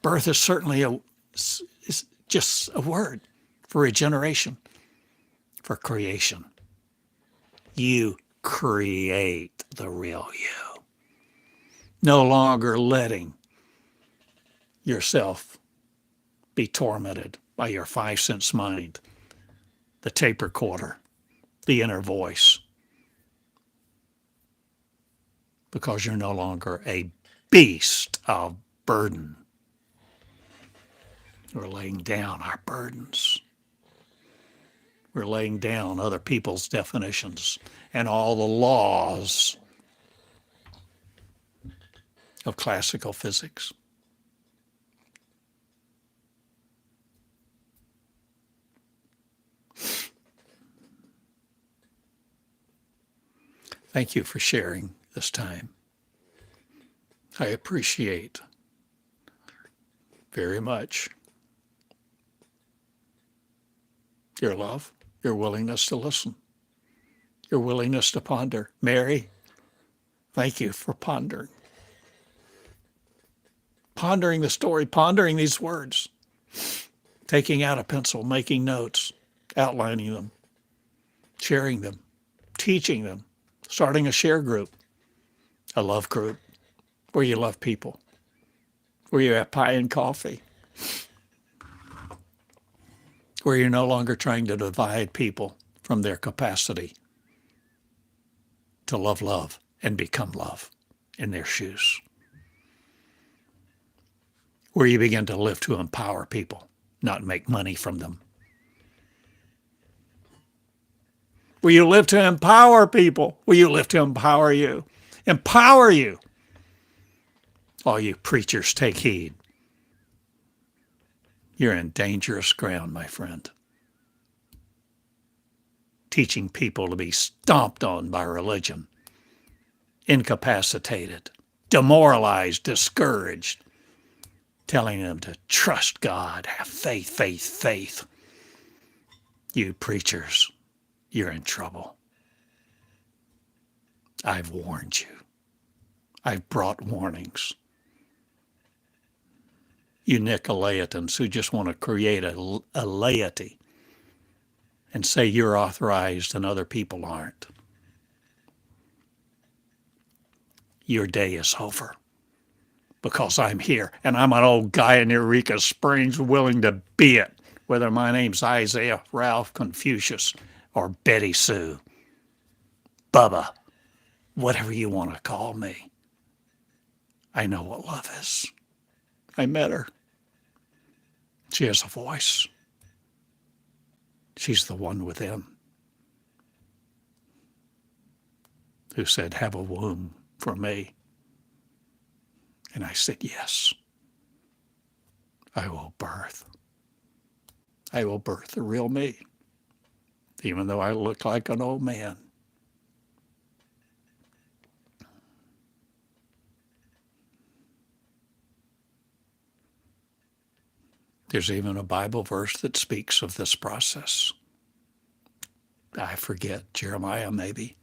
Birth is certainly is just a word for regeneration, for creation. You create the real you. No longer letting yourself be tormented by your five-sense mind, the tape recorder, the inner voice, because you're no longer a beast of burden. We're laying down our burdens. We're laying down other people's definitions and all the laws of classical physics. Thank you for sharing this time. I appreciate very much your love, your willingness to listen, your willingness to ponder. Mary, thank you for pondering. Pondering the story, pondering these words, taking out a pencil, making notes, outlining them, sharing them, teaching them, starting a share group, a love group, where you love people, where you have pie and coffee, where you're no longer trying to divide people from their capacity to love and become love in their shoes, where you begin to live to empower people, not make money from them, where you live to empower people, where you live to empower you. Empower you. All you preachers, take heed. You're in dangerous ground, my friend. Teaching people to be stomped on by religion, incapacitated, demoralized, discouraged, telling them to trust God, have faith, faith, faith. You preachers, you're in trouble. I've warned you. I've brought warnings. You Nicolaitans who just want to create a laity and say you're authorized and other people aren't. Your day is over because I'm here and I'm an old guy in Eureka Springs willing to be it, whether my name's Isaiah, Ralph, Confucius, or Betty Sue, Bubba, whatever you want to call me. I know what love is. I met her. She has a voice. She's the one within who said, have a womb for me. And I said, yes, I will birth. I will birth the real me, even though I look like an old man. There's even a Bible verse that speaks of this process. I forget, Jeremiah maybe.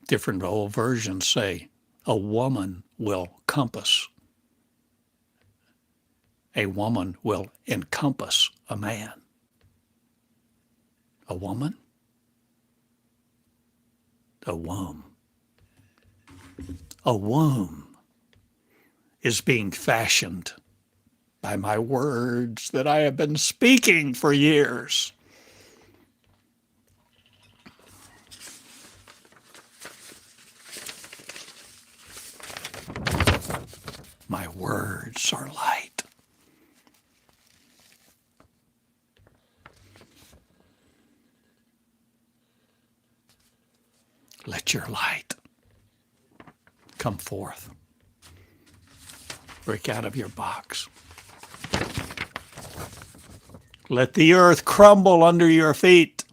Different old versions say, a woman will compass a woman will encompass a man. A woman? A womb. A womb is being fashioned by my words that I have been speaking for years. My words are light. Let your light come forth. Break out of your box. Let the earth crumble under your feet.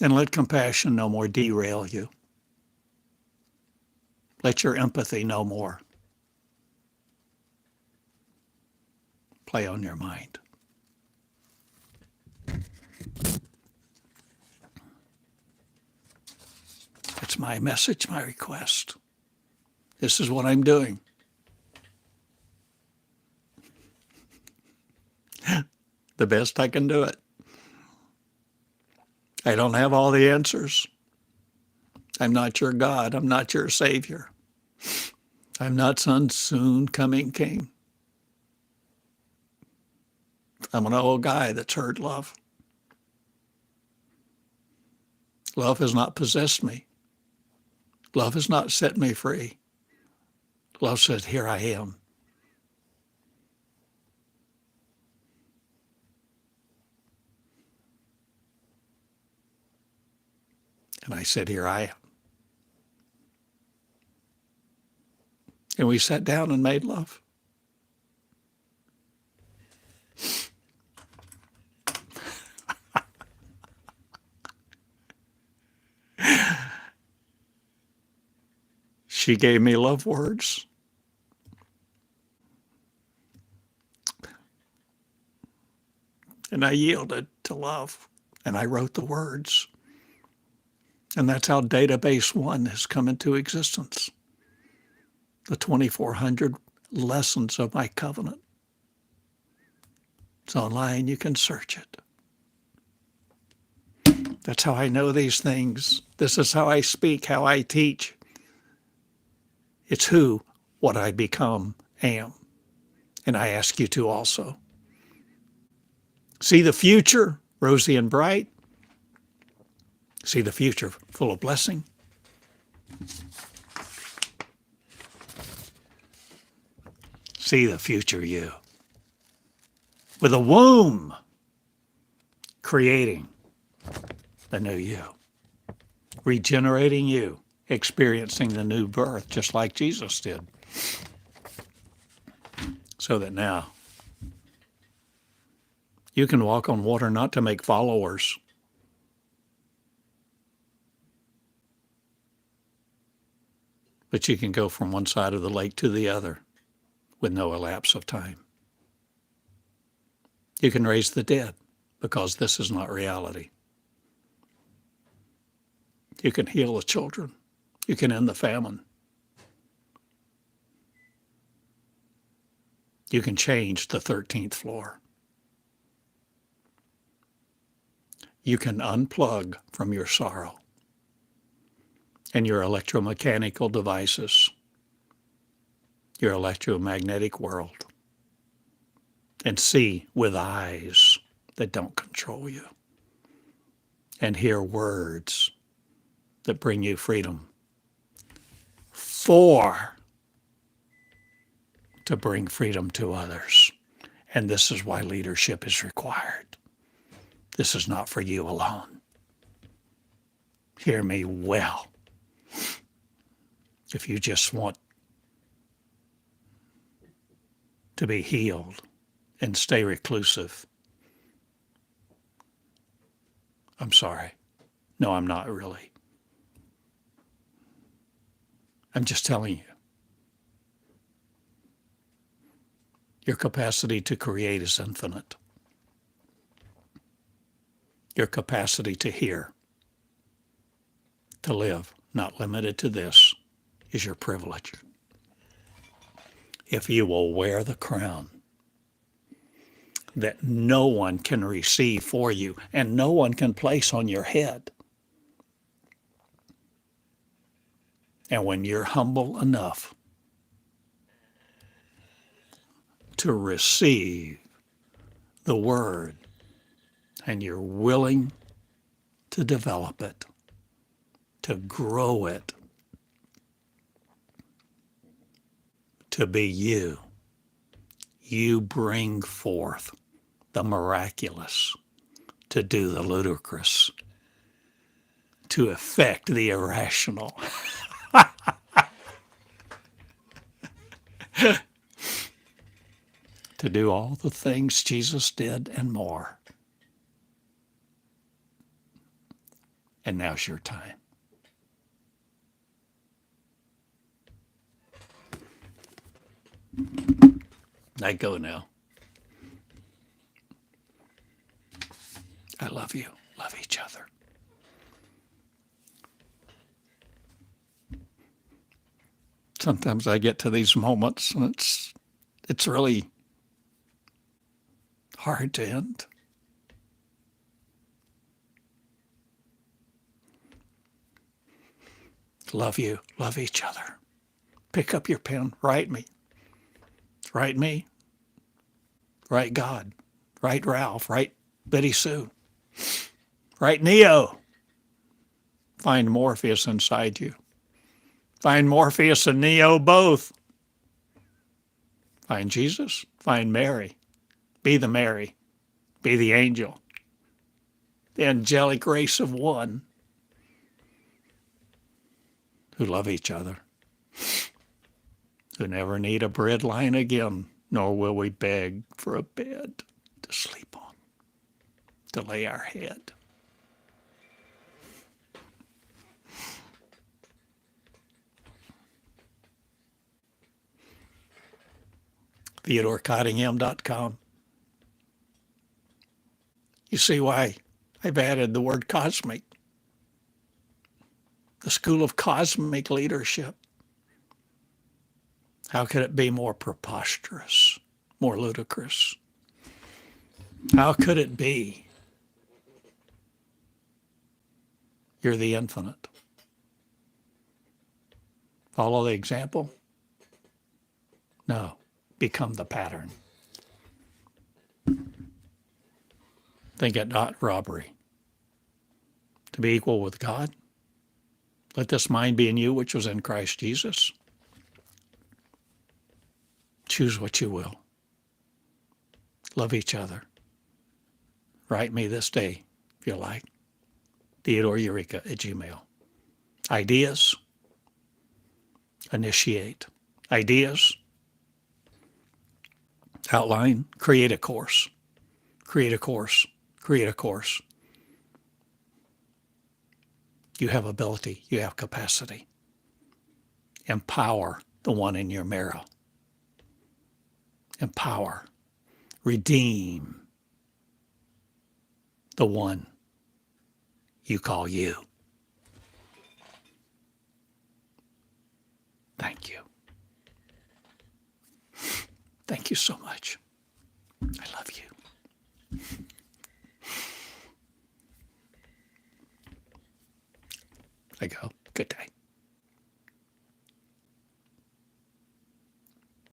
And let compassion no more derail you. Let your empathy no more play on your mind. It's my message, my request. This is what I'm doing. The best I can do it. I don't have all the answers. I'm not your God. I'm not your Savior. I'm not some soon coming King. I'm an old guy that's heard love. Love has not possessed me. Love has not set me free. Love said, here I am. And I said, here I am. And we sat down and made love. She gave me love words. And I yielded to love. And I wrote the words. And that's how Database One has come into existence. The 2,400 lessons of my covenant. It's online. You can search it. That's how I know these things. This is how I speak, how I teach. It's who, what I become, am. And I ask you to also. See the future, rosy and bright. See the future full of blessing. See the future you. With a womb creating the new you. Regenerating you. Experiencing the new birth just like Jesus did. So that now you can walk on water not to make followers. But you can go from one side of the lake to the other with no elapse of time. You can raise the dead because this is not reality. You can heal the children. You can end the famine. You can change the 13th floor. You can unplug from your sorrow and your electromechanical devices, your electromagnetic world, and see with eyes that don't control you, and hear words that bring you freedom. To bring freedom to others. And this is why leadership is required. This is not for you alone. Hear me well. If you just want to be healed and stay reclusive, I'm sorry. No, I'm not really. I'm just telling you. Your capacity to create is infinite. Your capacity to hear, to live, not limited to this, is your privilege. If you will wear the crown that no one can receive for you and no one can place on your head. And when you're humble enough to receive the word and you're willing to develop it, to grow it, to be you, you bring forth the miraculous, to do the ludicrous, to effect the irrational. To do all the things Jesus did and more. And now's your time. I go now. I love you. Love each other. Sometimes I get to these moments and it's really hard to end. Love you. Love each other. Pick up your pen. Write me. Write me. Write God. Write Ralph. Write Betty Sue. Write Neo. Find Morpheus inside you. Find Morpheus and Neo both. Find Jesus. Find Mary. Be the Mary. Be the angel. The angelic race of one who love each other, who never need a bread line again, nor will we beg for a bed to sleep on, to lay our head. TheodoreCottingham.com. You see why I've added the word cosmic. The school of cosmic leadership. How could it be more preposterous, more ludicrous? How could it be? You're the infinite. Follow the example? No. Become the pattern. Think it not robbery to be equal with God. Let this mind be in you, which was in Christ Jesus. Choose what you will. Love each other. Write me this day, if you like. Theodore Eureka at Gmail. Ideas? Initiate. Ideas? Outline. Create a course. Create a course. Create a course. You have ability. You have capacity. Empower the one in your mirror. Empower. Redeem the one you call you. Thank you. Thank you so much. I love you.